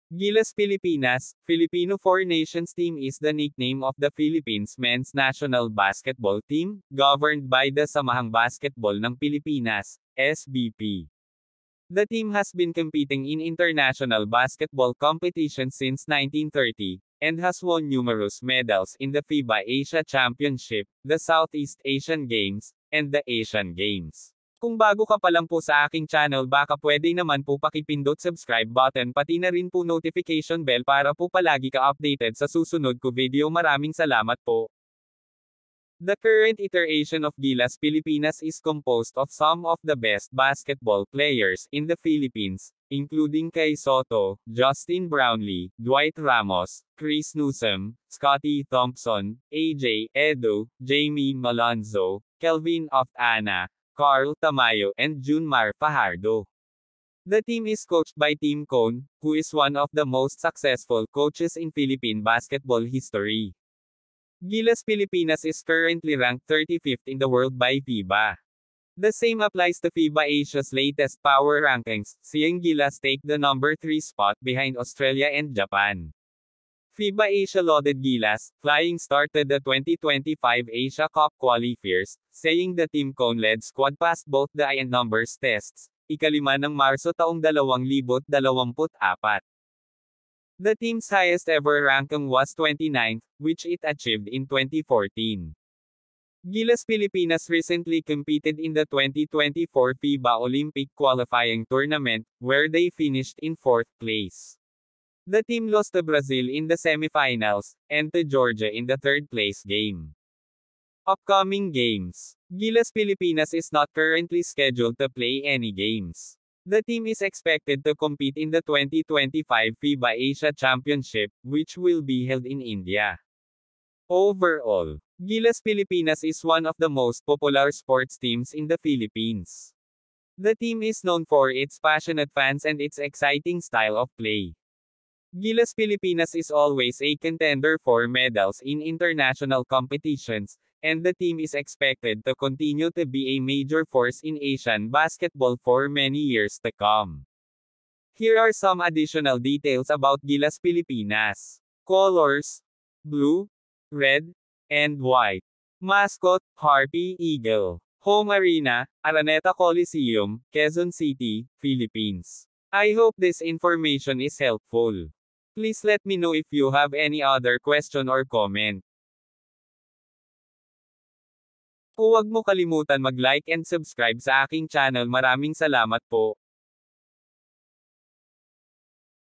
Gilas Pilipinas, Filipino Four Nations Team is the nickname of the Philippines men's national basketball team, governed by the Samahang Basketball ng Pilipinas, SBP. The team has been competing in international basketball competitions since 1930, and has won numerous medals in the FIBA Asia Championship, the Southeast Asian Games, and the Asian Games. Kung bago ka pa lang po sa aking channel, baka pwede naman po pakipindot subscribe button pati na rin po notification bell para po palagi ka updated sa susunod ko video. Maraming salamat po. The current iteration of Gilas Pilipinas is composed of some of the best basketball players in the Philippines, including Kay Soto, Justin Brownlee, Dwight Ramos, Chris Newsome, Scottie Thompson, AJ Edo, Jamie Malonzo, Kelvin Oftana, Carl Tamayo and Junmar Fajardo. The team is coached by Tim Cone, who is one of the most successful coaches in Philippine basketball history. Gilas Pilipinas is currently ranked 35th in the world by FIBA. The same applies to FIBA Asia's latest power rankings, seeing Gilas take the number 3 spot behind Australia and Japan. FIBA Asia lauded Gilas, flying started the 2025 Asia Cup qualifiers, saying the Team Cone-led squad passed both the eye and numbers tests, ika-5 ng Marso taong 2024. The team's highest ever ranking was 29th, which it achieved in 2014. Gilas Pilipinas recently competed in the 2024 FIBA Olympic qualifying tournament, where they finished in 4th place. The team lost to Brazil in the semifinals, and to Georgia in the 3rd place game. Upcoming games. Gilas Pilipinas is not currently scheduled to play any games. The team is expected to compete in the 2025 FIBA Asia Championship, which will be held in India. Overall, Gilas Pilipinas is one of the most popular sports teams in the Philippines. The team is known for its passionate fans and its exciting style of play. Gilas Pilipinas is always a contender for medals in international competitions, and the team is expected to continue to be a major force in Asian basketball for many years to come. Here are some additional details about Gilas Pilipinas. Colors: blue, red, and white. Mascot: Harpy Eagle. Home arena: Araneta Coliseum, Quezon City, Philippines. I hope this information is helpful. Please let me know if you have any other question or comment. Huwag mo kalimutan mag-like and subscribe sa aking channel. Maraming salamat po.